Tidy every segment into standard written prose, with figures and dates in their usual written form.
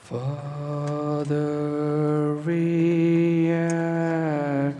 Father, we adore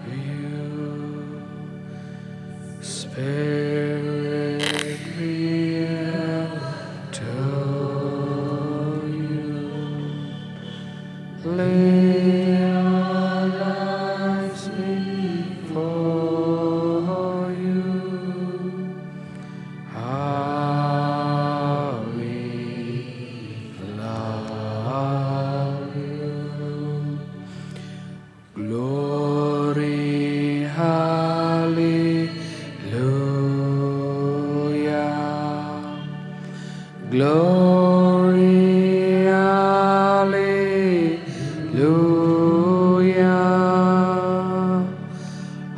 you. Spirit, we adore you. Lay our lives before you. How we love you. Glory, hallelujah. Glory, hallelujah.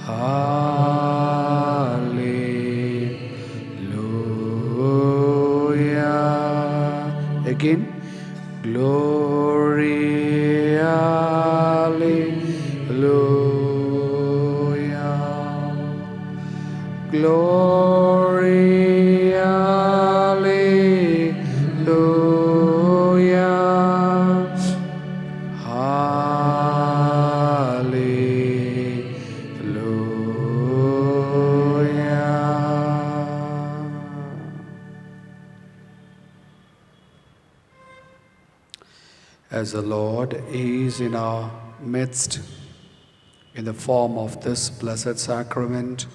Hallelujah. Again. Glory, hallelujah. Glory, hallelujah. Hallelujah. As the Lord is in our midst in the form of this blessed sacrament,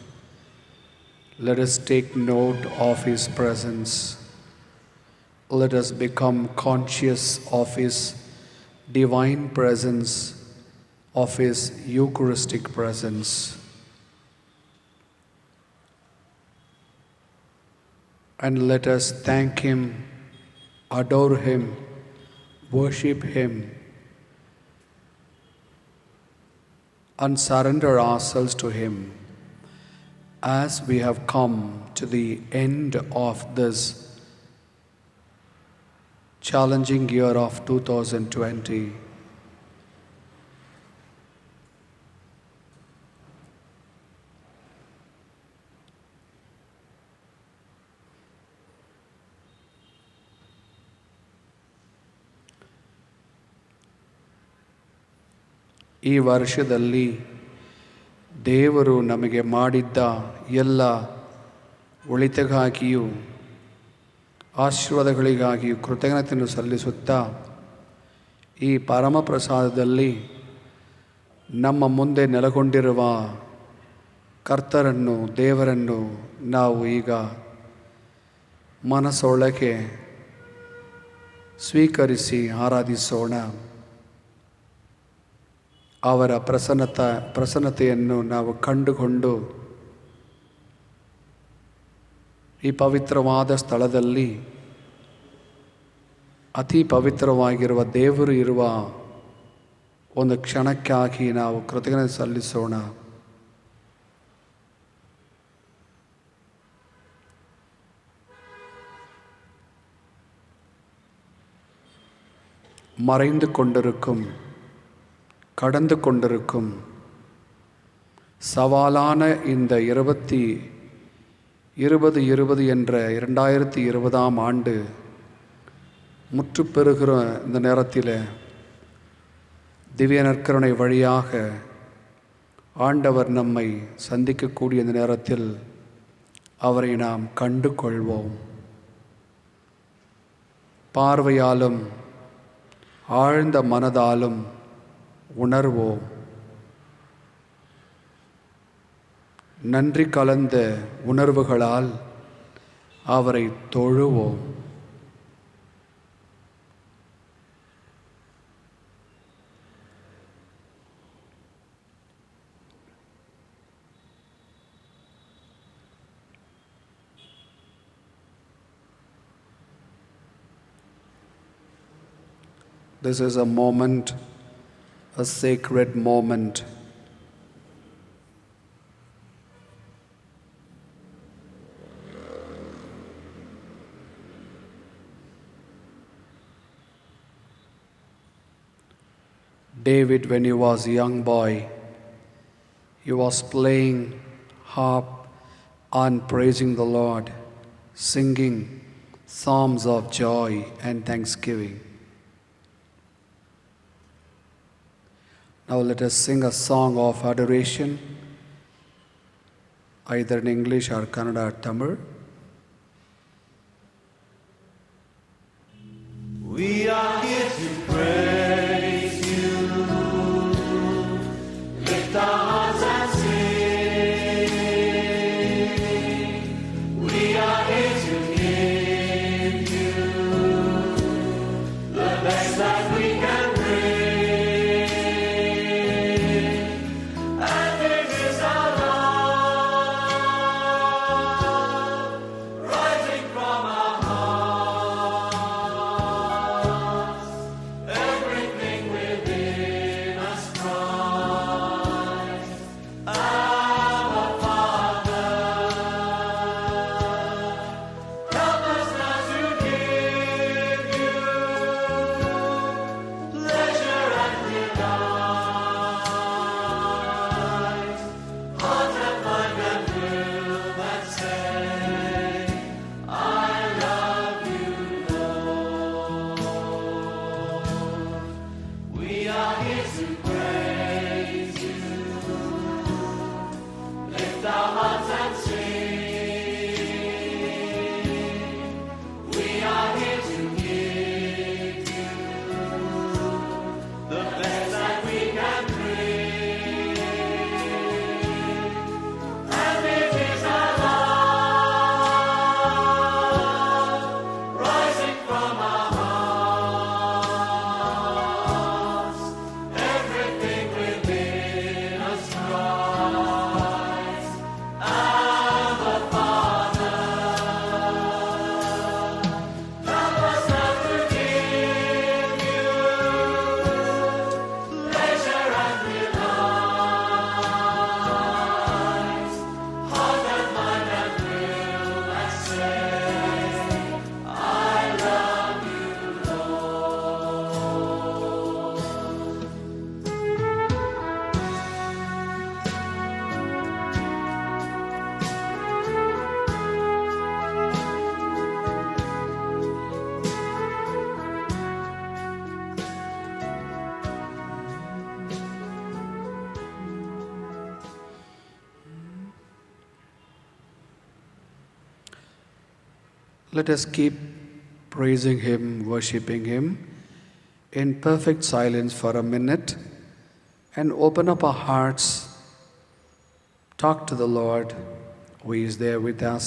let us take note of His presence. Let us become conscious of His divine presence, of His Eucharistic presence. And let us thank Him, adore Him, worship Him, and surrender ourselves to Him as we have come to the end of this challenging year of 2020. ಈ ವರ್ಷದಲ್ಲಿ ದೇವರು ನಮಗೆ ಮಾಡಿದ್ದ ಎಲ್ಲ ಒಳಿತಿಗಾಗಿಯೂ ಆಶೀರ್ವಾದಗಳಿಗಾಗಿಯೂ ಕೃತಜ್ಞತೆಯನ್ನು ಸಲ್ಲಿಸುತ್ತಾ ಈ ಪರಮಪ್ರಸಾದದಲ್ಲಿ ನಮ್ಮ ಮುಂದೆ ನೆಲೆಗೊಂಡಿರುವ ಕರ್ತರನ್ನು, ದೇವರನ್ನು ನಾವು ಈಗ ಮನಸ್ಸೊಳಗೆ ಸ್ವೀಕರಿಸಿ ಆರಾಧಿಸೋಣ. ಅವರ ಪ್ರಸನ್ನತೆಯನ್ನು ನಾವು ಕಂಡುಕೊಂಡು ಈ ಪವಿತ್ರವಾದ ಸ್ಥಳದಲ್ಲಿ ಅತಿ ಪವಿತ್ರವಾಗಿರುವ ದೇವರು ಇರುವ ಒಂದು ಕ್ಷಣಕ್ಕಾಗಿ ನಾವು ಕೃತಜ್ಞತೆ ಸಲ್ಲಿಸೋಣ. மறைந்து கொண்டிருக்கும், கடந்து கொண்டிருக்கும் சவாலான இந்த 2020 என்ற 2020ஆம் ஆண்டு முற்றுப்பெறுகிற இந்த நேரத்தில் திவ்ய நற்கருணை வழியாக ஆண்டவர் நம்மை சந்திக்கக்கூடிய இந்த நேரத்தில் அவரை நாம் கண்டு கொள்வோம். பார்வையாலும் ஆழ்ந்த மனதாலும் உணர்வோம். நன்றி கலந்த உணர்வுகளால் அவரை தொழுவோம். This is a moment, a sacred moment. David, when he was a young boy, he was playing harp and praising the Lord, singing psalms of joy and thanksgiving. Now let us sing a song of adoration, either in English or Kannada or Tamil. We are here to praise you, lift our hearts and sing. We are here to give you the best that we can bring, and it is our love rising from our hearts. Everything within us cries, Abba Father. Help us now to give you pleasure and delight. Heart and mind and will that say, I love you, Lord. We are here to praise you, lift our hearts and sing. We are here to give you the best that we can bring, and it is our love rising from our hearts. Everything within us cries, Abba Father. Help us now to give you pleasure and delight. Heart and mind and will that say, I love you, Lord. Let us keep praising Him, worshipping Him in perfect silence for a minute and open up our hearts. Talk to the Lord who is there with us,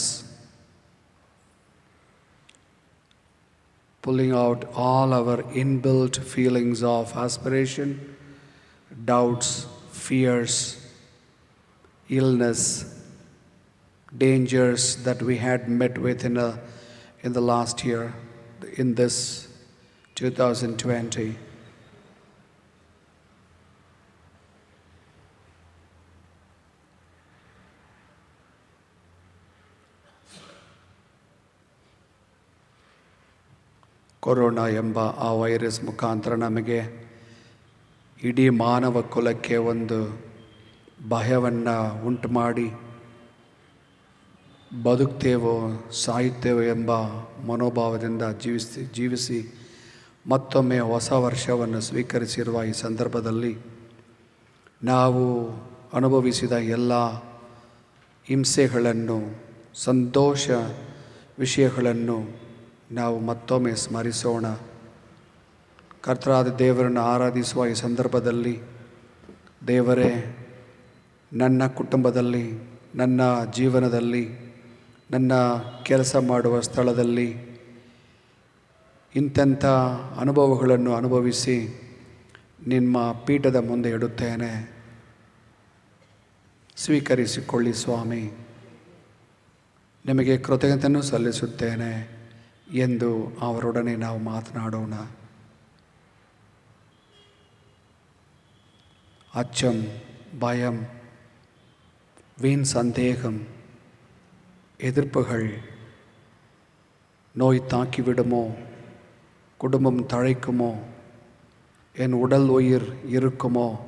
pulling out all our inbuilt feelings of aspiration, doubts, fears, illness, dangers that we had met with in the last year, in this 2020. Corona ಎಂಬ ಆ virus ಮುಖಾಂತರ ನಮಗೆ ಇಡೀ ಮಾನವ ಕುಲಕ್ಕೆ ಒಂದು ಭಯವನ್ನು ಉಂಟು ಮಾಡಿ ಬದುಕ್ತೇವೋ ಸಾಯುತ್ತೇವೋ ಎಂಬ ಮನೋಭಾವದಿಂದ ಜೀವಿಸಿ ಮತ್ತೊಮ್ಮೆ ಹೊಸ ವರ್ಷವನ್ನು ಸ್ವೀಕರಿಸಿರುವ ಈ ಸಂದರ್ಭದಲ್ಲಿ ನಾವು ಅನುಭವಿಸಿದ ಎಲ್ಲ ಹಿಂಸೆಗಳನ್ನು, ಸಂತೋಷ ವಿಷಯಗಳನ್ನು ನಾವು ಮತ್ತೊಮ್ಮೆ ಸ್ಮರಿಸೋಣ. ಕರ್ತರಾದ ದೇವರನ್ನು ಆರಾಧಿಸುವ ಈ ಸಂದರ್ಭದಲ್ಲಿ, ದೇವರೇ, ನನ್ನ ಕುಟುಂಬದಲ್ಲಿ, ನನ್ನ ಜೀವನದಲ್ಲಿ, ನನ್ನ ಕೆಲಸ ಮಾಡುವ ಸ್ಥಳದಲ್ಲಿ ಇಂತೆಂಥ ಅನುಭವಗಳನ್ನು ಅನುಭವಿಸಿ ನಿಮ್ಮ ಪೀಠದ ಮುಂದೆ ಇಡುತ್ತೇನೆ. ಸ್ವೀಕರಿಸಿಕೊಳ್ಳಿ ಸ್ವಾಮಿ, ನಿಮಗೆ ಕೃತಜ್ಞತೆಯನ್ನು ಸಲ್ಲಿಸುತ್ತೇನೆ ಎಂದು ಅವರೊಡನೆ ನಾವು ಮಾತನಾಡೋಣ. அச்சம், பயம், வீண் சந்தேகம், எதிர்ப்புகள், நோய் தாக்கிவிடுமோ, குடும்பம் தழைக்குமோ, என் உடல் உயிர் இருக்குமோ,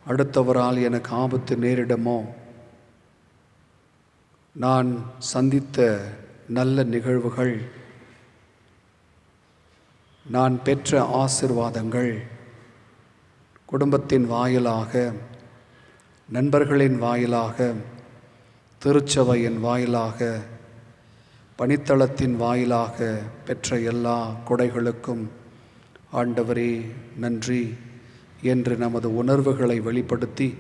அடுத்தவரால் எனக்கு ஆபத்து நேரிடுமோ, நான் சந்தித்த நல்ல நிகழ்வுகள், நான் பெற்ற ஆசீர்வாதங்கள், குடும்பத்தின் வாயிலாக, நண்பர்களின் வாயிலாக, திருச்சபையின் வாயிலாக, பணித்தளத்தின் வாயிலாக பெற்ற எல்லா கொடைகளுக்கும் ஆண்டவரே நன்றி என்று நமது உணர்வுகளை வெளிப்படுத்தி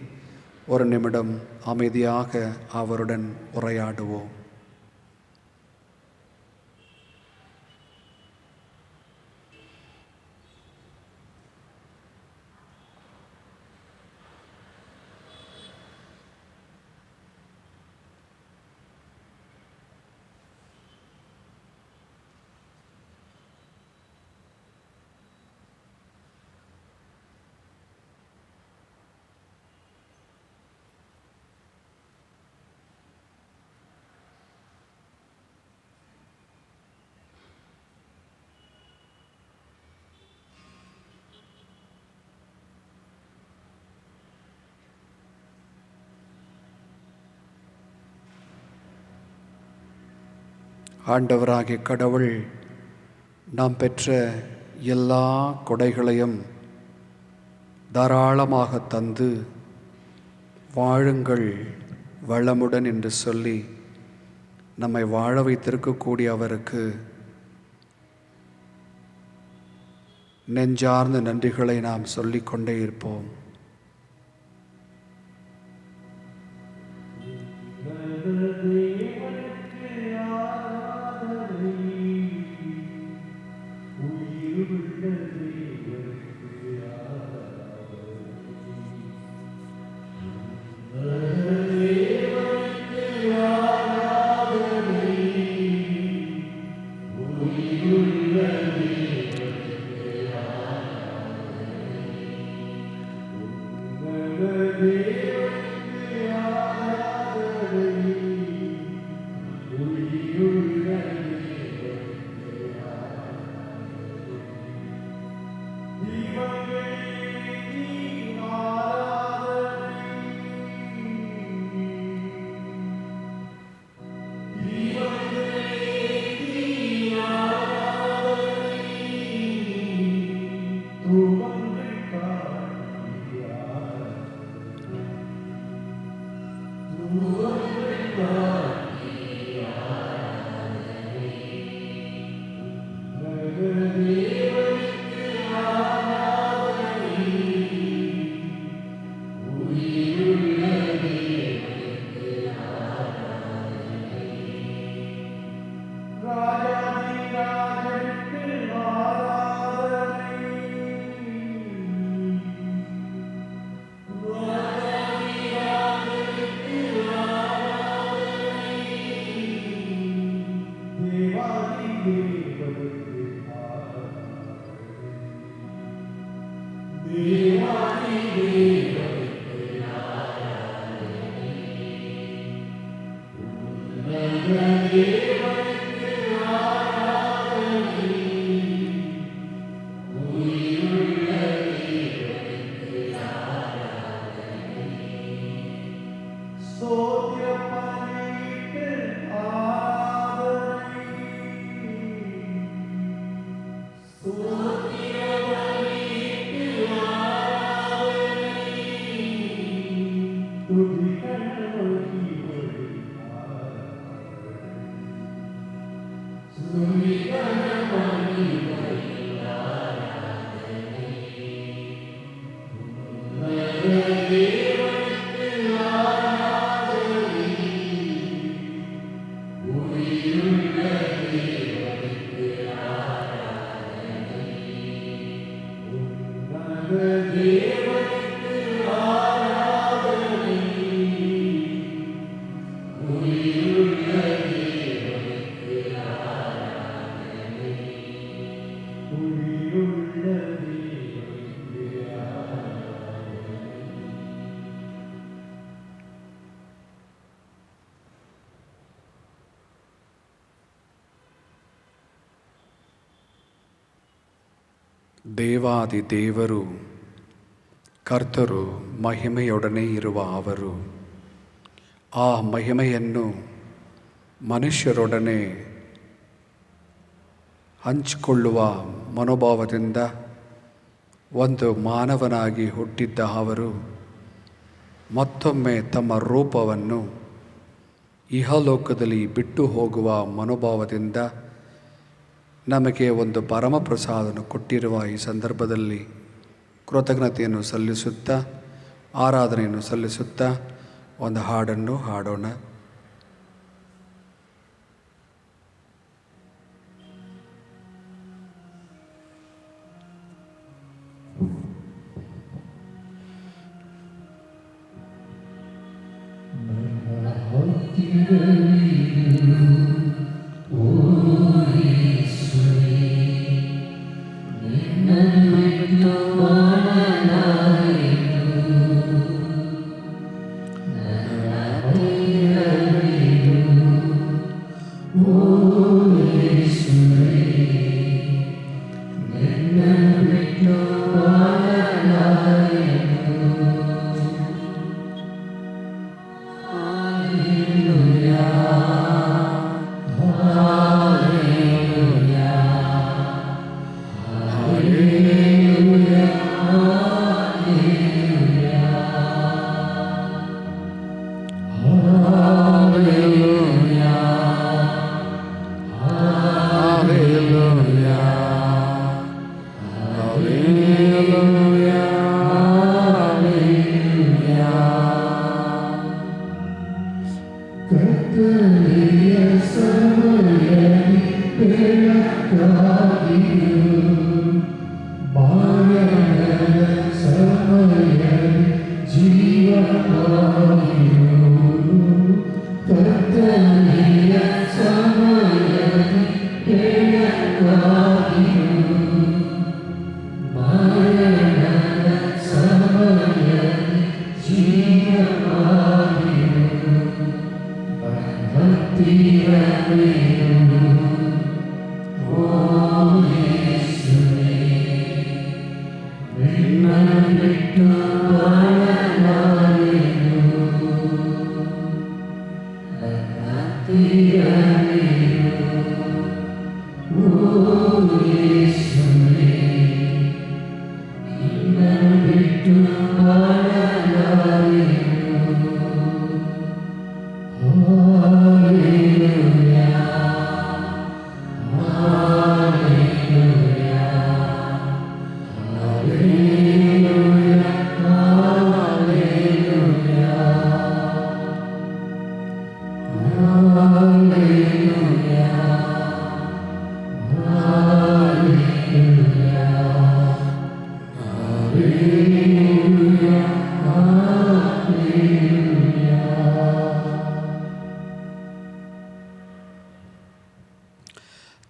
ஒரு நிமிடம் அமைதியாக அவருடன் உரையாடுவோம். ஆண்டவராகிய கடவுள் நாம் பெற்ற எல்லா கொடைகளையும் தாராளமாக தந்து வாழுங்கள் வளமுடன் என்று சொல்லி நம்மை வாழ வைத்திருக்கக்கூடிய அவருக்கு நெஞ்சார்ந்த நன்றிகளை நாம் சொல்லிக்கொண்டே இருப்போம். ದೇವಾದಿ ದೇವರು ಕರ್ತರು ಮಹಿಮೆಯೊಡನೆ ಇರುವ ಅವರು ಆ ಮಹಿಮೆಯನ್ನು ಮನುಷ್ಯರೊಡನೆ ಹಂಚಿಕೊಳ್ಳುವ ಮನೋಭಾವದಿಂದ ಒಂದು ಮಾನವನಾಗಿ ಹುಟ್ಟಿದ್ದ ಅವರು ಮತ್ತೊಮ್ಮೆ ತಮ್ಮ ರೂಪವನ್ನು ಇಹಲೋಕದಲ್ಲಿ ಬಿಟ್ಟು ಹೋಗುವ ಮನೋಭಾವದಿಂದ ನಮಗೆ ಒಂದು ಪರಮಪ್ರಸಾದವನ್ನು ಕೊಟ್ಟಿರುವ ಈ ಸಂದರ್ಭದಲ್ಲಿ ಕೃತಜ್ಞತೆಯನ್ನು ಸಲ್ಲಿಸುತ್ತಾ ಆರಾಧನೆಯನ್ನು ಸಲ್ಲಿಸುತ್ತಾ ಒಂದು ಹಾಡನ್ನು ಹಾಡೋಣ.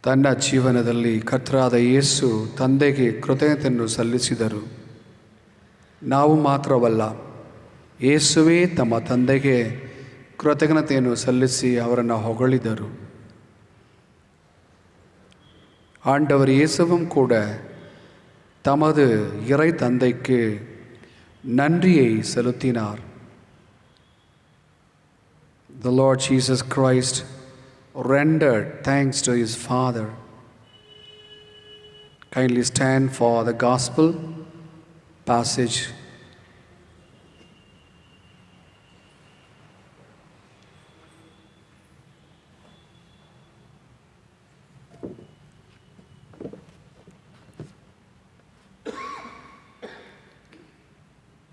ತನ್ನ ಜೀವನದಲ್ಲಿ ಕರ್ತರಾದ ಯೇಸು ತಂದೆಗೆ ಕೃತಜ್ಞತೆಯನ್ನು ಸಲ್ಲಿಸಿದರು. ನಾವು ಮಾತ್ರವಲ್ಲ, ಯೇಸುವೇ ತಮ್ಮ ತಂದೆಗೆ ಕೃತಜ್ಞತೆಯನ್ನು ಸಲ್ಲಿಸಿ ಅವರನ್ನು ಹೊಗಳಿದರು. ஆண்டவர் இயேசுவும் கூட தமது இறை தந்தைக்கு நன்றியை செலுத்தினார். The Lord Jesus Christ rendered thanks to his Father. Kindly stand for the gospel passage.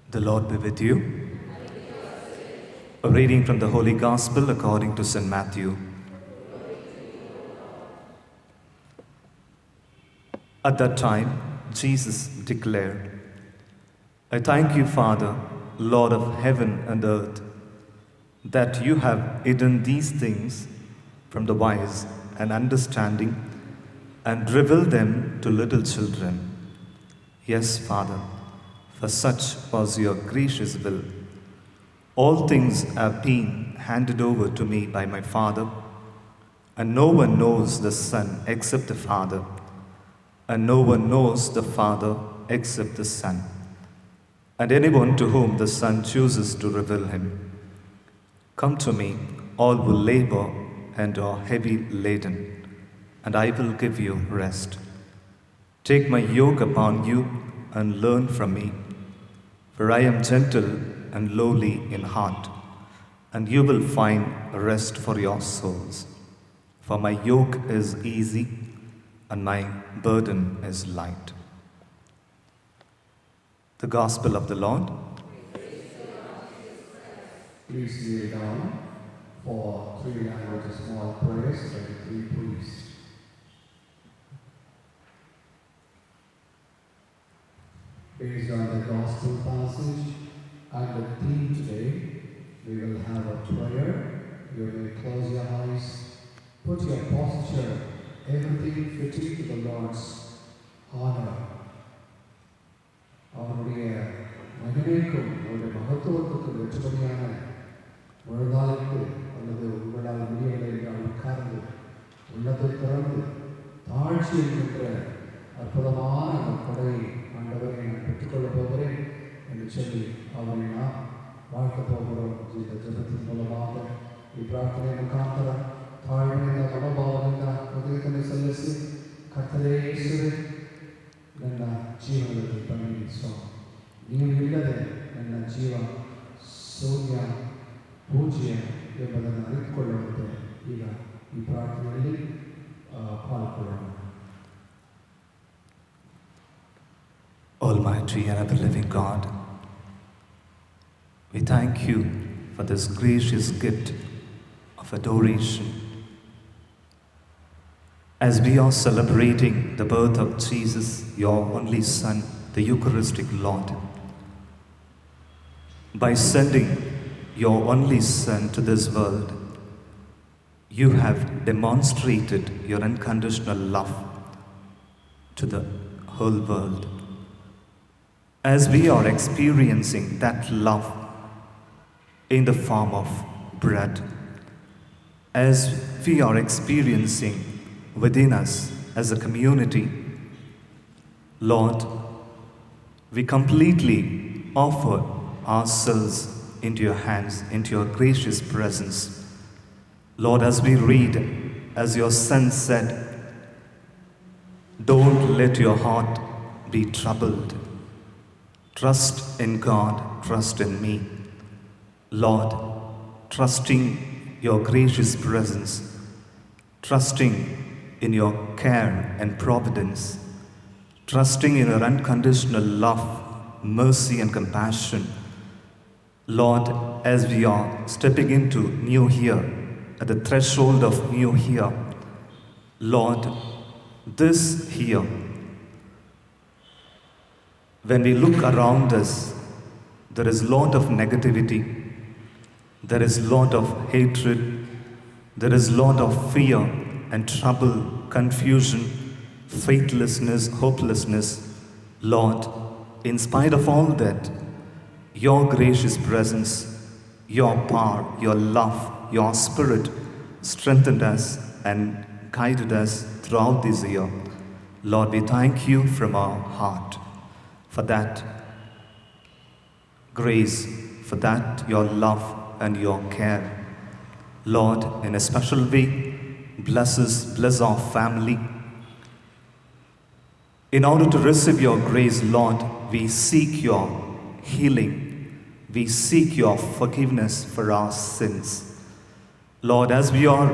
The Lord be with you. A reading from the Holy Gospel according to St. Matthew. At that time, Jesus declared, I thank you, Father, Lord of heaven and earth, that you have hidden these things from the wise and understanding and revealed them to little children. Yes, Father, for such was your gracious will. All things have been handed over to me by my Father, and no one knows the Son except the Father, and no one knows the Father except the Son, and anyone to whom the Son chooses to reveal him. Come to me, all who labor and are heavy laden, and I will give you rest. Take my yoke upon you and learn from me, for I am gentle and lowly in heart, and you will find rest for your souls. For my yoke is easy and my burden is light. The Gospel of the Lord. Please kneel down for 3 languages small prayers by the 3 priests. Based on the Gospel passage and the theme today, we will have a prayer. You may close your eyes, put your posture, everything fitting to the Lord's honor. அவனுடைய மகிமைக்கும் அவருடைய மகத்துவத்துக்கும் வெற்றுமதியான முழங்காலுக்கு அல்லது உங்களால் முடியவில்லை என்றால் உட்கார்ந்து உள்ளத்தை திறந்து தாழ்ச்சி என்கின்ற அற்புதமான அந்த கொடையை ஆண்டவரை நான் பெற்றுக்கொள்ளப் போகிறேன் என்று சொல்லி அவரை நாம் வாழ்க்கப் போகிறோம். இந்த ஜபத்தின் மூலமாக ಈ ಪ್ರಾರ್ಥನೆ ಮುಖಾಂತರ ತಾಳ್ಮೆಯಿಂದ ಮನೋಭಾವದಿಂದ ಹೃದಯದಲ್ಲಿ ಸಲ್ಲಿಸಿ ಕರ್ತನೇ ಯೇಸುವೇ ನನ್ನ ಜೀವನದಲ್ಲಿ ಬನ್ನಿ ಸ್ವಾಮಿ, ನೀವು ಇಲ್ಲದೆ ನನ್ನ ಜೀವ ಶೂನ್ಯ ಪೂಜ್ಯ ಎಂಬುದನ್ನು ಅರಿತುಕೊಳ್ಳುವಂತೆ ಈಗ ಈ ಪ್ರಾರ್ಥನೆಯಲ್ಲಿ ಪಾಲ್ಗೊಳ್ಳೋಣ. Almighty and ever-living God, we thank you for this gracious gift of adoration. As we are celebrating the birth of Jesus, your only Son, the Eucharistic Lord, by sending your only Son to this world, you have demonstrated your unconditional love to the whole world. As we are experiencing that love in the form of bread, as we are experiencing within us as a community, Lord, we completely offer ourselves into your hands, into your gracious presence. Lord, as we read, as your Son said, don't let your heart be troubled. Trust in God, trust in me. Lord, trusting your gracious presence, trusting in your care and providence, trusting in your unconditional love, mercy and compassion. Lord, as we are stepping into new year, at the threshold of new year, Lord, this year, when we look around us, there is a lot of negativity, there is a lot of hatred, there is a lot of fear and trouble, confusion, faithlessness, hopelessness. Lord, in spite of all that, your gracious presence, your power, your love, your spirit strengthened us and guided us throughout this year. Lord, we thank you from our heart for that grace, for that your love and your care. Lord, in a special way, bless our family. In order to receive your grace, Lord, we seek your healing. We seek your forgiveness for our sins. Lord, as we are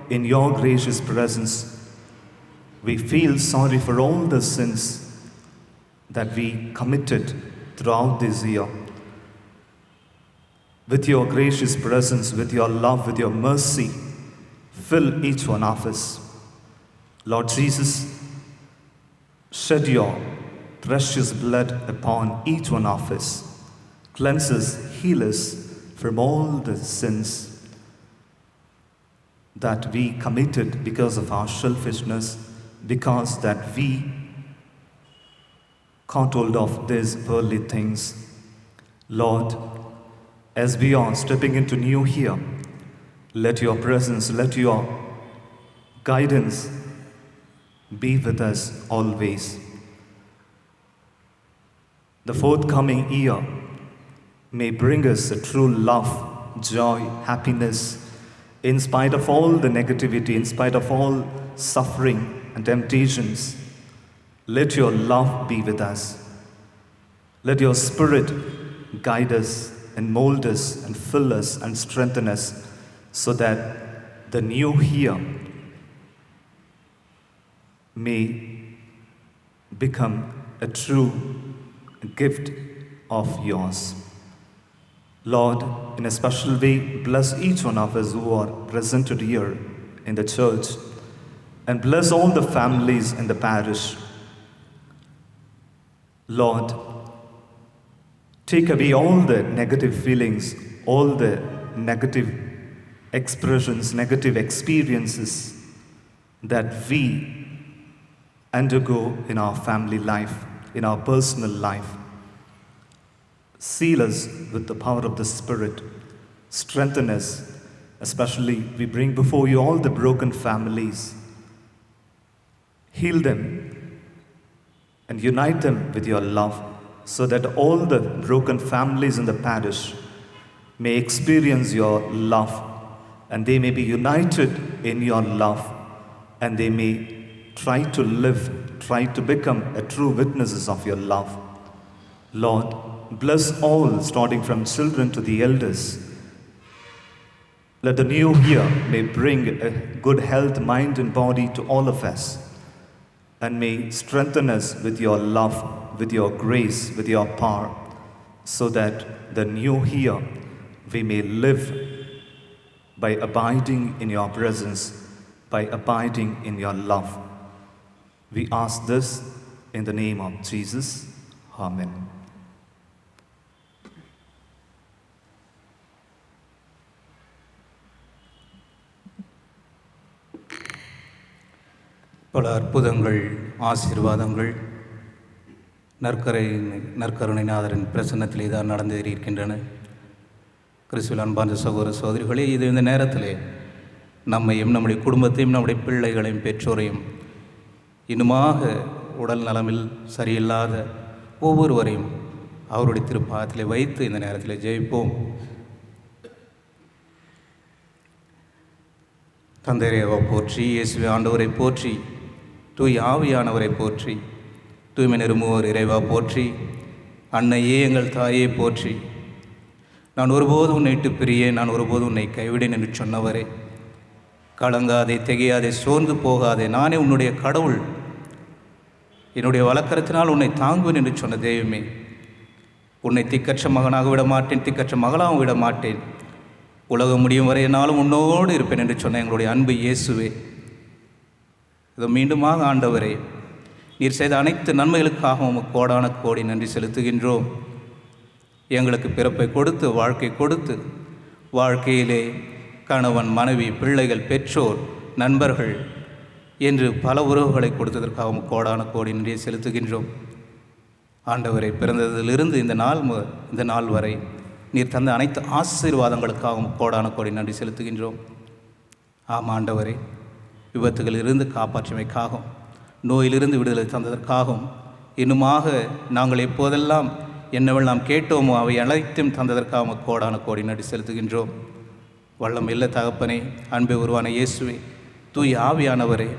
in your gracious presence, we feel sorry for all the sins that we committed throughout this year. With your gracious presence, with your love, with your mercy, fill each one of us. Lord Jesus, shed your precious blood upon each one of us. Cleanse us, heal us from all the sins that we committed because of our selfishness, because that we caught hold of these worldly things. Lord, as we are stepping into new year, let your presence, let your guidance be with us always. The forthcoming year may bring us a true love, joy, happiness, in spite of all the negativity, in spite of all suffering and temptations. Let your love be with us. Let your Spirit guide us and mold us and fill us and strengthen us so that the new year may become a true gift of yours. Lord, in a special way, bless each one of us who are presented here in the church, and bless all the families in the parish. Lord, take away all the negative feelings, all the negative expressions, negative experiences that we undergo in our family life, in our personal life. Seal us with the power of the Spirit. Strengthen us. Especially, we bring before you all the broken families. Heal them and unite them with your love so that all the broken families in the parish may experience your love and they may be united in your love and they may try to live, try to become a true witnesses of your love. Lord, bless all, starting from children to the elders. Let the new year may bring a good health, mind and body to all of us, and may strengthen us with your love, with your grace, with your power, so that the new year we may live by abiding in your presence, by abiding in your love. We ask this in the name of Jesus. Amen. பல அற்புதங்கள், ஆசீர்வாதங்கள் நற்கருணைநாதரின் பிரசன்னத்திலே தான் நடந்தேறியிருக்கின்றன. கிறிஸ்துவில் அன்பார்ந்த சகோதர சகோதரிகளே, இது இந்த நேரத்திலே நம்மையும் நம்முடைய குடும்பத்தையும் நம்முடைய பிள்ளைகளையும் பெற்றோரையும் இன்னுமாக உடல் நலமில் சரியில்லாத ஒவ்வொருவரையும் அவருடைய திருப்பாதத்திலே வைத்து இந்த நேரத்தில் ஜெயிப்போம். தந்தையரை போற்றி, இயேசுவே ஆண்டவரை போற்றி, தூய் ஆவியானவரை போற்றி, தூய்மை நிரும்புவோர் இறைவா போற்றி, அன்னையே எங்கள் தாயே போற்றி. நான் ஒருபோதும் உன்னை விட்டு பிரியேன், நான் ஒருபோதும் உன்னை கைவிடேன் என்று சொன்னவரே, கலங்காதே, திகையாதே, சோர்ந்து போகாதே, நானே உன்னுடைய கடவுள், என்னுடைய வழக்கரத்தினால் உன்னை தாங்குவேன் என்று சொன்ன தெய்வமே, உன்னை திக்கற்ற மகனாக விட மாட்டேன், திக்கற்ற மகளாகவும் விட மாட்டேன், உலகம் முடியும் வரை என்னாலும் உன்னோடு இருப்பேன் என்று சொன்ன எங்களுடைய அன்பு இயேசுவே, இதோ மீண்டுமாக ஆண்டவரே, நீர் செய்த அனைத்து நன்மைகளுக்காக உமக்கு கோடான கோடி நன்றி செலுத்துகின்றோம். எங்களுக்கு பிறப்பை கொடுத்து, வாழ்க்கை கொடுத்து, வாழ்க்கையிலே கணவன், மனைவி, பிள்ளைகள், பெற்றோர், நண்பர்கள் என்று பல உறவுகளை கொடுத்ததற்காக உமக்கு கோடான கோடி நன்றியை செலுத்துகின்றோம். ஆண்டவரை, பிறந்ததிலிருந்து இந்த நாள் வரை நீர் தந்த அனைத்து ஆசீர்வாதங்களுக்காகவும் கோடான கோடி நன்றி செலுத்துகின்றோம். ஆமாம் ஆண்டவரே, விபத்துகளிலிருந்து காப்பாற்றியமைக்காகவும், நோயிலிருந்து விடுதலை தந்ததற்காகவும், இன்னுமாக நாங்கள் எப்போதெல்லாம் என்னவெல்லாம் கேட்டோமோ அவை அனைத்தும் தந்ததற்காக கோடான கோடி நன்றி செலுத்துகின்றோம். வல்லம் இல்ல தகப்பனே, அன்பை உருவான இயேசுவே, தூய் ஆவியானவரே,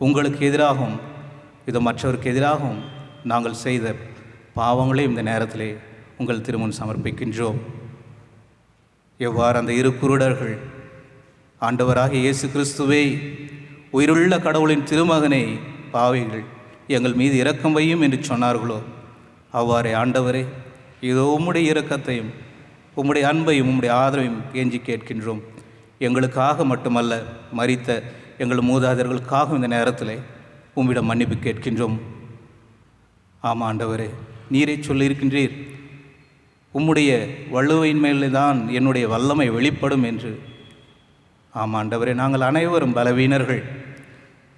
உங்களுக்கு எதிராகவும் இது மற்றவருக்கு எதிராகவும் நாங்கள் செய்த பாவங்களையும் இந்த நேரத்திலே உங்கள் திருமுன் சமர்ப்பிக்கின்றோம். எவ்வாறு அந்த இரு குருடர்கள் ஆண்டவராகிய இயேசு கிறிஸ்துவே, உயிருள்ள கடவுளின் திருமகனை, பாவிகள் எங்கள் மீது இரக்கம் வையும் என்று சொன்னார்களோ, அவ்வாறே ஆண்டவரே, இதோ உம்முடைய இரக்கத்தையும் உம்முடைய அன்பையும் உம்முடைய ஆதரவையும் கெஞ்சி கேட்கின்றோம். எங்களுக்காக மட்டுமல்ல, மரித்த எங்கள் மூதாதையர்களுக்காக இந்த நேரத்தில் உம்மிடம் மன்னிப்பு கேட்கின்றோம். ஆமாம் ஆண்டவரே, நீரே சொல்லியிருக்கின்றீர், உம்முடைய வள்ளுவையின் மேலே தான் என்னுடைய வல்லமை வெளிப்படும் என்று. ஆமாம் ஆண்டவரே, நாங்கள் அனைவரும் பலவீனர்கள்.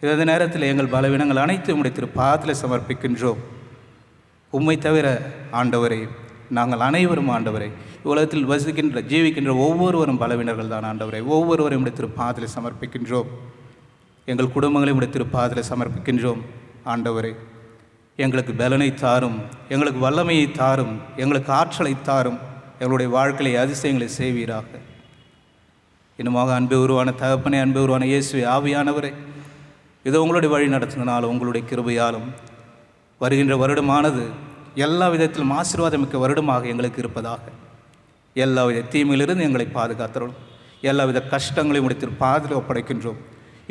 இந்த நேரத்தில் எங்கள் பலவீனங்கள் அனைத்தும் உம்முடைய திருப்பாதத்தில் சமர்ப்பிக்கின்றோம். உம்மை தவிர ஆண்டவரே, நாங்கள் அனைவரும் ஆண்டவரே, உலகத்தில் வசிக்கின்ற ஜீவிக்கின்ற ஒவ்வொருவரும் பலவீனர்கள் தான் ஆண்டவரே. ஒவ்வொருவரும் உம்முடைய திருப்பாதத்தில் சமர்ப்பிக்கின்றோம். எங்கள் குடும்பங்களை உடைய திருப்பாதத்தில் சமர்ப்பிக்கின்றோம். ஆண்டவரே, எங்களுக்கு பலனை தாரும், எங்களுக்கு வல்லமையை தாரும், எங்களுக்கு ஆற்றலை தாரும், எங்களுடைய வாழ்க்கையை அதிசயங்களை செய்வீராக. இன்னுமாக அன்பு உருவான தகப்பனே, அன்பு உருவான இயேசுவே, ஆவியானவரே, இதோ உங்களுடைய வழி நடத்தினாலும் உங்களுடைய கிருபையாலும் வருகின்ற வருடமானது எல்லா விதத்திலும் ஆசீர்வாதமிக்க வருடமாக எங்களுக்கு இருப்பதாக. எல்லா வித தீமையிலிருந்து எங்களை பாதுகாத்தரும், எல்லா வித கஷ்டங்களையும் முடித்து பாதில் ஒப்படைக்கின்றோம்.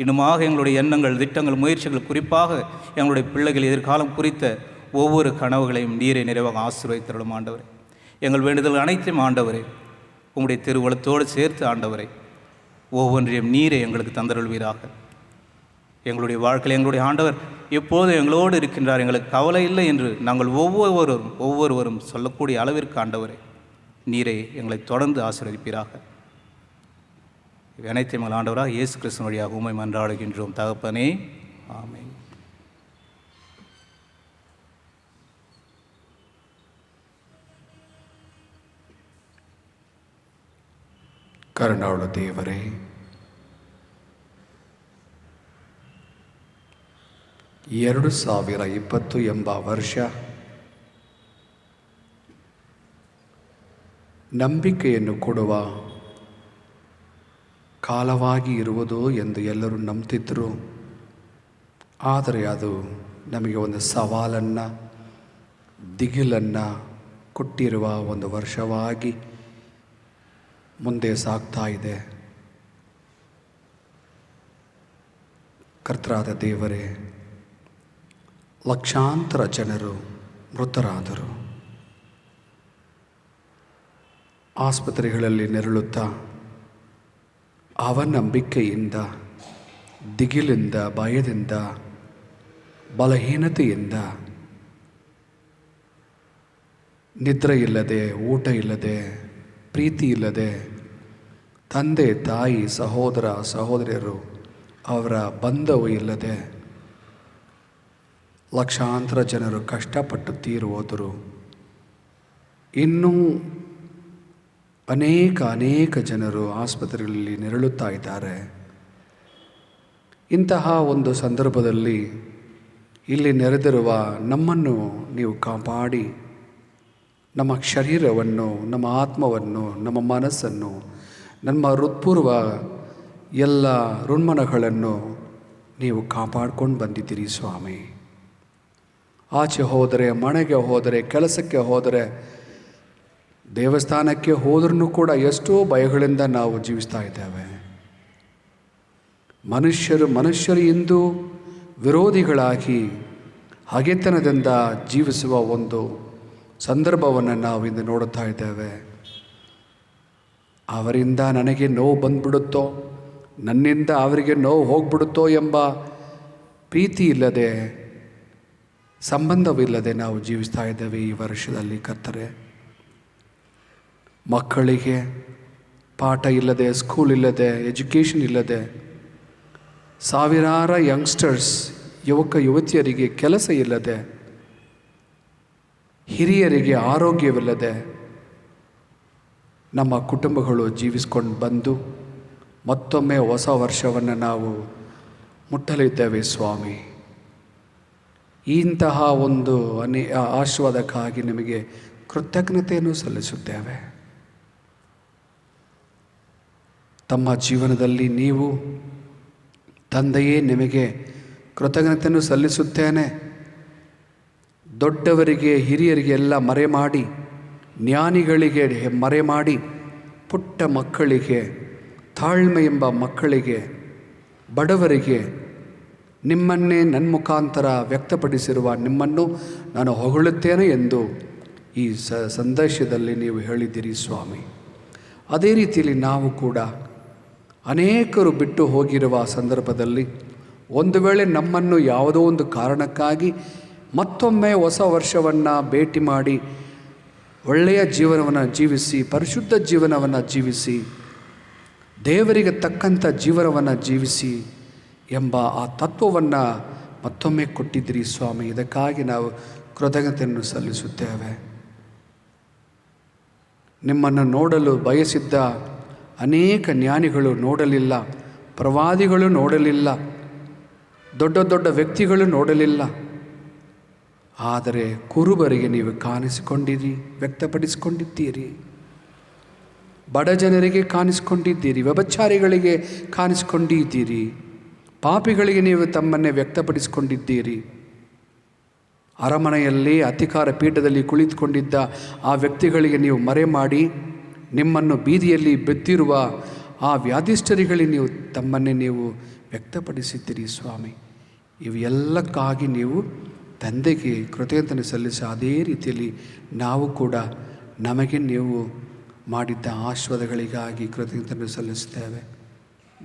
இன்னுமாக எங்களுடைய எண்ணங்கள், திட்டங்கள், முயற்சிகள், குறிப்பாக எங்களுடைய பிள்ளைகள் எதிர்காலம் குறித்த ஒவ்வொரு கனவுகளையும் நீரை நிறைவாக ஆசீர்வதித்தருளும் ஆண்டவரே. எங்கள் வேண்டுதல் அனைத்தையும் ஆண்டவரே உங்களுடைய திருவுளத்தோடு சேர்த்து ஆண்டவரே ஒவ்வொன்றையும் நீரை எங்களுக்கு தந்தருள்வீராக. எங்களுடைய வாழ்க்கையில் எங்களுடைய ஆண்டவர் எப்போது எங்களோடு இருக்கின்றார், எங்களுக்கு கவலை இல்லை என்று நாங்கள் ஒவ்வொருவரும் சொல்லக்கூடிய அளவிற்கு ஆண்டவரே நீரை எங்களை தொடர்ந்து ஆசீர்வதிப்பீராக. அனைத்தையும் எங்கள் ஆண்டவராக இயேசு கிறிஸ்து வழியாக உம்மை மன்றாடுகின்றோம் தகப்பனே, ஆமென். ಕರುಣಾಳು ದೇವರೇ, 2020 ಎಂಬ ವರ್ಷ ನಂಬಿಕೆಯನ್ನು ಕೊಡುವ ಕಾಲವಾಗಿ ಇರುವುದು ಎಂದು ಎಲ್ಲರೂ ನಂಬ್ತಿದ್ದರು. ಆದರೆ ಅದು ನಮಗೆ ಒಂದು ಸವಾಲನ್ನು, ದಿಗಿಲನ್ನು ಕೊಟ್ಟಿರುವ ಒಂದು ವರ್ಷವಾಗಿ ಮುಂದೆ ಸಾಗ್ತಾ ಇದೆ. ಕರ್ತರಾದ ದೇವರೇ, ಲಕ್ಷಾಂತರ ಜನರು ಮೃತರಾದರು. ಆಸ್ಪತ್ರೆಗಳಲ್ಲಿ ನೆರಳುತ್ತಾ ಅವನಂಬಿಕೆಯಿಂದ, ದಿಗಿಲಿಂದ, ಭಯದಿಂದ, ಬಲಹೀನತೆಯಿಂದ, ನಿದ್ರೆ ಇಲ್ಲದೆ, ಊಟ ಇಲ್ಲದೆ, ಪ್ರೀತಿ ಇಲ್ಲದೆ, ತಂದೆ ತಾಯಿ ಸಹೋದರ ಸಹೋದರಿಯರು ಅವರ ಬಂಧವು ಇಲ್ಲದೆ ಲಕ್ಷಾಂತರ ಜನರು ಕಷ್ಟಪಟ್ಟು ತೀರು ಹೋದರು. ಇನ್ನೂ ಅನೇಕ ಜನರು ಆಸ್ಪತ್ರೆಗಳಲ್ಲಿ ನೆರಳುತ್ತಾ ಇದ್ದಾರೆ. ಇಂತಹ ಒಂದು ಸಂದರ್ಭದಲ್ಲಿ ಇಲ್ಲಿ ನೆರೆದಿರುವ ನಮ್ಮನ್ನು ನೀವು ಕಾಪಾಡಿ, ನಮ್ಮ ಶರೀರವನ್ನು, ನಮ್ಮ ಆತ್ಮವನ್ನು, ನಮ್ಮ ಮನಸ್ಸನ್ನು, ನಮ್ಮ ಹೃತ್ಪೂರ್ವ ಎಲ್ಲ ಋಣ್ಮನಗಳನ್ನು ನೀವು ಕಾಪಾಡ್ಕೊಂಡು ಬಂದಿದ್ದೀರಿ ಸ್ವಾಮಿ. ಆಚೆ ಹೋದರೆ, ಮನೆಗೆ ಹೋದರೆ, ಕೆಲಸಕ್ಕೆ ಹೋದರೆ, ದೇವಸ್ಥಾನಕ್ಕೆ ಹೋದ್ರೂ ಕೂಡ ಎಷ್ಟೋ ಭಯಗಳಿಂದ ನಾವು ಜೀವಿಸ್ತಾ ಇದ್ದೇವೆ. ಮನುಷ್ಯರು ಇಂದು ವಿರೋಧಿಗಳಾಗಿ ಹಗೆತನದಿಂದ ಜೀವಿಸುವ ಒಂದು ಸಂದರ್ಭವನ್ನು ನಾವು ಇಂದು ನೋಡುತ್ತಾ ಇದ್ದೇವೆ. ಅವರಿಂದ ನನಗೆ ನೋವು ಬಂದ್ಬಿಡುತ್ತೋ, ನನ್ನಿಂದ ಅವರಿಗೆ ನೋವು ಹೋಗ್ಬಿಡುತ್ತೋ ಎಂಬ ಪ್ರೀತಿ ಇಲ್ಲದೆ, ಸಂಬಂಧವಿಲ್ಲದೆ ನಾವು ಜೀವಿಸ್ತಾ ಇದ್ದೇವೆ ಈ ವರ್ಷದಲ್ಲಿ. ಕರ್ತರೆ, ಮಕ್ಕಳಿಗೆ ಪಾಠ ಇಲ್ಲದೆ, ಸ್ಕೂಲ್ ಇಲ್ಲದೆ, ಎಜುಕೇಷನ್ ಇಲ್ಲದೆ, ಸಾವಿರಾರು ಯಂಗ್ಸ್ಟರ್ಸ್, ಯುವಕ ಯುವತಿಯರಿಗೆ ಕೆಲಸ ಇಲ್ಲದೆ, ಹಿರಿಯರಿಗೆ ಆರೋಗ್ಯವಿಲ್ಲದೆ ನಮ್ಮ ಕುಟುಂಬಗಳು ಜೀವಿಸ್ಕೊಂಡು ಬಂದು ಮತ್ತೊಮ್ಮೆ ಹೊಸ ವರ್ಷವನ್ನು ನಾವು ಮುಟ್ಟಲಿದ್ದೇವೆ ಸ್ವಾಮಿ. ಇಂತಹ ಒಂದು ಆಶೀರ್ವಾದಕ್ಕಾಗಿ ನಿಮಗೆ ಕೃತಜ್ಞತೆಯನ್ನು ಸಲ್ಲಿಸುತ್ತೇವೆ. ತಮ್ಮ ಜೀವನದಲ್ಲಿ ನೀವು ತಂದೆಯೇ ನಿಮಗೆ ಕೃತಜ್ಞತೆಯನ್ನು ಸಲ್ಲಿಸುತ್ತೇನೆ. ದೊಡ್ಡವರಿಗೆ, ಹಿರಿಯರಿಗೆ ಎಲ್ಲ ಮರೆಮಾಡಿ, ಜ್ಞಾನಿಗಳಿಗೆ ಮರೆಮಾಡಿ, ಪುಟ್ಟ ಮಕ್ಕಳಿಗೆ, ತಾಳ್ಮೆ ಎಂಬ ಮಕ್ಕಳಿಗೆ, ಬಡವರಿಗೆ ನಿಮ್ಮನ್ನೇ ನನ್ನ ಮುಖಾಂತರ ವ್ಯಕ್ತಪಡಿಸಿರುವ ನಿಮ್ಮನ್ನು ನಾನು ಹೊಗಳುತ್ತೇನೆ ಎಂದು ಈ ಸಂದೇಶದಲ್ಲಿ ನೀವು ಹೇಳಿದ್ದೀರಿ ಸ್ವಾಮಿ. ಅದೇ ರೀತಿಯಲ್ಲಿ ನಾವು ಕೂಡ ಅನೇಕರು ಬಿಟ್ಟು ಹೋಗಿರುವ ಸಂದರ್ಭದಲ್ಲಿ ಒಂದು ವೇಳೆ ನಮ್ಮನ್ನು ಯಾವುದೋ ಒಂದು ಕಾರಣಕ್ಕಾಗಿ ಮತ್ತೊಮ್ಮೆ ಹೊಸ ವರ್ಷವನ್ನು ಭೇಟಿ ಮಾಡಿ ಒಳ್ಳೆಯ ಜೀವನವನ್ನು ಜೀವಿಸಿ, ಪರಿಶುದ್ಧ ಜೀವನವನ್ನು ಜೀವಿಸಿ, ದೇವರಿಗೆ ತಕ್ಕಂಥ ಜೀವನವನ್ನು ಜೀವಿಸಿ ಎಂಬ ಆ ತತ್ವವನ್ನು ಮತ್ತೊಮ್ಮೆ ಕೊಟ್ಟಿದ್ದೀರಿ ಸ್ವಾಮಿ. ಇದಕ್ಕಾಗಿ ನಾವು ಕೃತಜ್ಞತೆಯನ್ನು ಸಲ್ಲಿಸುತ್ತೇವೆ. ನಿಮ್ಮನ್ನು ನೋಡಲು ಬಯಸಿದ್ದ ಅನೇಕ ಜ್ಞಾನಿಗಳು ನೋಡಲಿಲ್ಲ, ಪ್ರವಾದಿಗಳು ನೋಡಲಿಲ್ಲ, ದೊಡ್ಡ ದೊಡ್ಡ ವ್ಯಕ್ತಿಗಳು ನೋಡಲಿಲ್ಲ, ಆದರೆ ಕುರುಬರಿಗೆ ನೀವು ಕಾಣಿಸಿಕೊಂಡಿರಿ, ವ್ಯಕ್ತಪಡಿಸಿಕೊಂಡಿದ್ದೀರಿ. ಬಡ ಜನರಿಗೆ ಕಾಣಿಸಿಕೊಂಡಿದ್ದೀರಿ, ವ್ಯಭಿಚಾರಿಗಳಿಗೆ ಕಾಣಿಸಿಕೊಂಡಿದ್ದೀರಿ, ಪಾಪಿಗಳಿಗೆ ನೀವು ತಮ್ಮನ್ನೇ ವ್ಯಕ್ತಪಡಿಸಿಕೊಂಡಿದ್ದೀರಿ. ಅರಮನೆಯಲ್ಲಿ ಅಧಿಕಾರ ಪೀಠದಲ್ಲಿ ಕುಳಿತುಕೊಂಡಿದ್ದ ಆ ವ್ಯಕ್ತಿಗಳಿಗೆ ನೀವು ಮರೆ ಮಾಡಿ, ನಿಮ್ಮನ್ನು ಬೀದಿಯಲ್ಲಿ ಬಿದ್ದಿರುವ ಆ ವ್ಯಾಧಿಷ್ಠರಿಗೆ ನೀವು ತಮ್ಮನ್ನೇ ನೀವು ವ್ಯಕ್ತಪಡಿಸಿದ್ದೀರಿ ಸ್ವಾಮಿ. ಇವೆಲ್ಲಕ್ಕಾಗಿ ನೀವು ತಂದೆಗೆ ಕೃತಜ್ಞತೆ ಸಲ್ಲಿಸಿ ಅದೇ ರೀತಿಯಲ್ಲಿ ನಾವು ಕೂಡ ನಮಗೆ ನೀವು ಮಾಡಿದ್ದ ಆಶೀರ್ವಾದಗಳಿಗಾಗಿ ಕೃತಜ್ಞತೆ ಸಲ್ಲಿಸ್ತೇವೆ.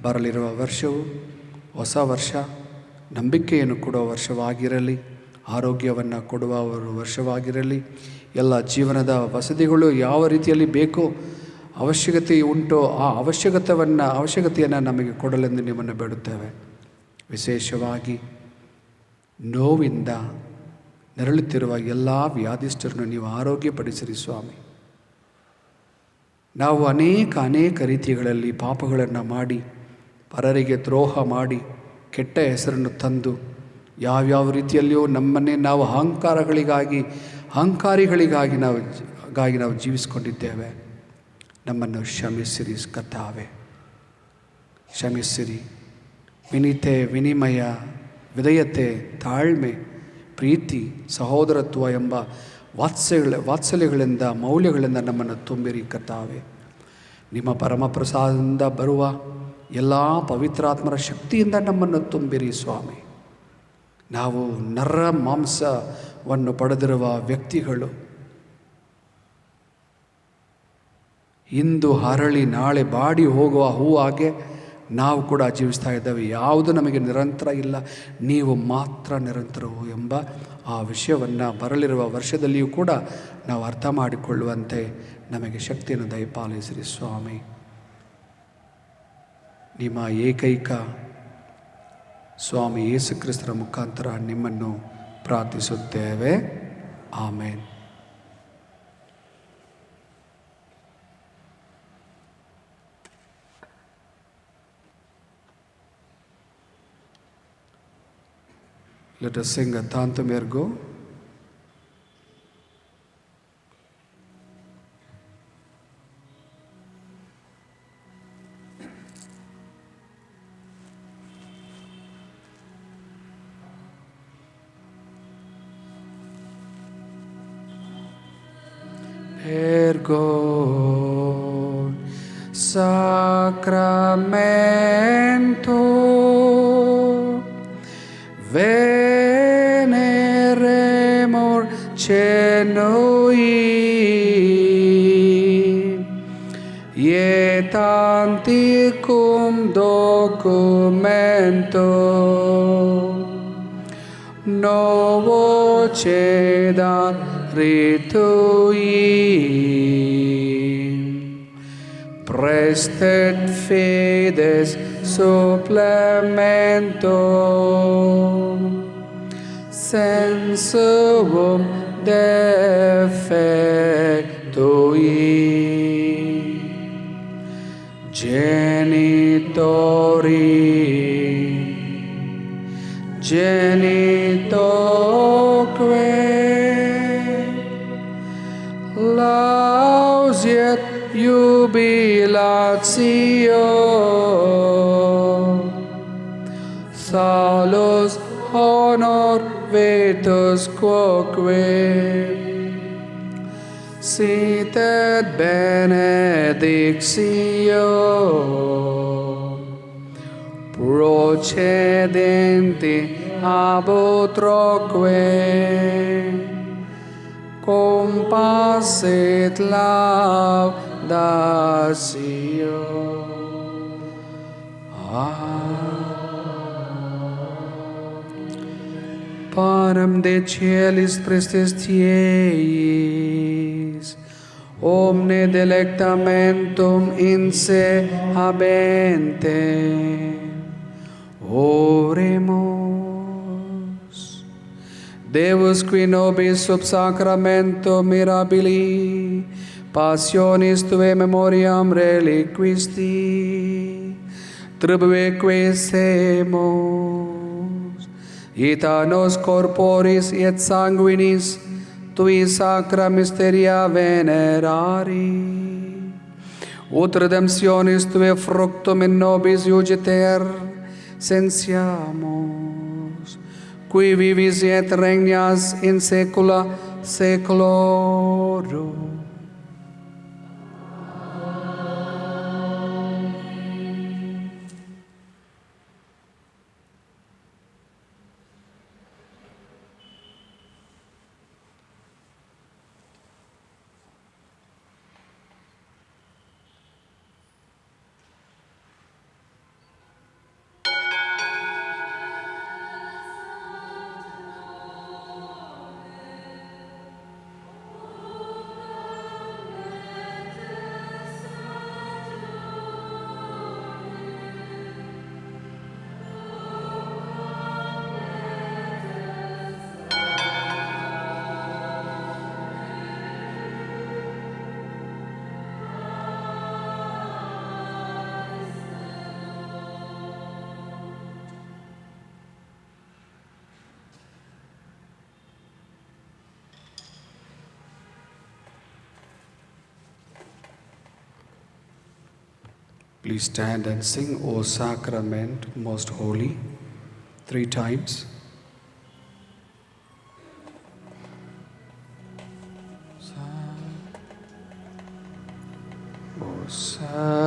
ಬರಲಿರುವ ವರ್ಷವು ಹೊಸ ವರ್ಷ, ನಂಬಿಕೆಯನ್ನು ಕೊಡುವ ವರ್ಷವಾಗಿರಲಿ, ಆರೋಗ್ಯವನ್ನು ಕೊಡುವ ವರ್ಷವಾಗಿರಲಿ. ಎಲ್ಲ ಜೀವನದ ವಸತಿಗಳು ಯಾವ ರೀತಿಯಲ್ಲಿ ಬೇಕೋ, ಅವಶ್ಯಕತೆ ಉಂಟೋ ಆ ಅವಶ್ಯಕತೆಯನ್ನು ನಮಗೆ ಕೊಡಲೆಂದು ನಿಮ್ಮನ್ನು ಬೇಡುತ್ತೇವೆ. ವಿಶೇಷವಾಗಿ ನೋವಿಂದ ನರಳುತ್ತಿರುವ ಎಲ್ಲ ವ್ಯಾಧಿಷ್ಠರನ್ನು ನೀವು ಆರೋಗ್ಯಪಡಿಸಿರಿ ಸ್ವಾಮಿ. ನಾವು ಅನೇಕ ರೀತಿಗಳಲ್ಲಿ ಪಾಪಗಳನ್ನು ಮಾಡಿ, ಪರರಿಗೆ ದ್ರೋಹ ಮಾಡಿ, ಕೆಟ್ಟ ಹೆಸರನ್ನು ತಂದು, ಯಾವ್ಯಾವ ರೀತಿಯಲ್ಲಿಯೂ ನಮ್ಮನ್ನೇ ನಾವು ಅಹಂಕಾರಿಗಳಿಗಾಗಿ ನಾವು ಜೀವಿಸಿಕೊಂಡಿದ್ದೇವೆ. ನಮ್ಮನ್ನು ಕ್ಷಮಿಸಿರಿ ಕರ್ತಾವೇ, ಕ್ಷಮಿಸಿರಿ. ವಿನೀತೆ, ವಿನಿಮಯ, ವಿಧೇಯತೆ, ತಾಳ್ಮೆ, ಪ್ರೀತಿ, ಸಹೋದರತ್ವ ಎಂಬ ವಾತ್ಸಲ್ಯಗಳಿಂದ, ಮೌಲ್ಯಗಳಿಂದ ನಮ್ಮನ್ನು ತುಂಬಿರಿ ಕರ್ತಾವೇ. ನಿಮ್ಮ ಪರಮಪ್ರಸಾದದಿಂದ ಬರುವ ಎಲ್ಲ ಪವಿತ್ರಾತ್ಮರ ಶಕ್ತಿಯಿಂದ ನಮ್ಮನ್ನು ತುಂಬಿರಿ ಸ್ವಾಮಿ. ನಾವು ನರ ಮಾಂಸವನ್ನು ಪಡೆದಿರುವ ವ್ಯಕ್ತಿಗಳು, ಇಂದು ಹರಳಿ ನಾಳೆ ಬಾಡಿ ಹೋಗುವ ಹೂವಾಗೆ ನಾವು ಕೂಡ ಜೀವಿಸ್ತಾ ಇದ್ದೇವೆ. ಯಾವುದು ನಮಗೆ ನಿರಂತರ ಇಲ್ಲ, ನೀವು ಮಾತ್ರ ನಿರಂತರವು ಎಂಬ ಆ ವಿಷಯವನ್ನು ಬರಲಿರುವ ವರ್ಷದಲ್ಲಿಯೂ ಕೂಡ ನಾವು ಅರ್ಥ ಮಾಡಿಕೊಳ್ಳುವಂತೆ ನಮಗೆ ಶಕ್ತಿಯನ್ನು ದಯಪಾಲಿಸಿರಿ ಸ್ವಾಮಿ. ನಿಮ್ಮ ಏಕೈಕ ಸ್ವಾಮಿ ಯೇಸು ಕ್ರಿಸ್ತರ ಮುಖಾಂತರ ನಿಮ್ಮನ್ನು ಪ್ರಾರ್ಥಿಸುತ್ತೇವೆ. ಆಮೇನ್. Let us sing a Tantum Ergo. Ergo Sacramento veneremur cenui ietanticum documento novo cedat ritui prestet fides supplemento sensum defectui genitoque lausiet jubilatio salus honor vetus quoque sit et benedictio procedenti ab utroque compassit laudatio. Panem de celis prestes tieis, omne delectamentum in se habente. Oremus. Deus qui nobis sub sacramento mirabili passionis tuae memoriam reliquisti tribueque semus Ita nos corporis et sanguinis tui sacra mysteria venerari, ut redemptionis tue fructum in nobis iugiter sensiamus, qui vivis et regnas in saecula saeculorum. Please stand and sing, O Sacrament most holy, 3 times. O Sacrament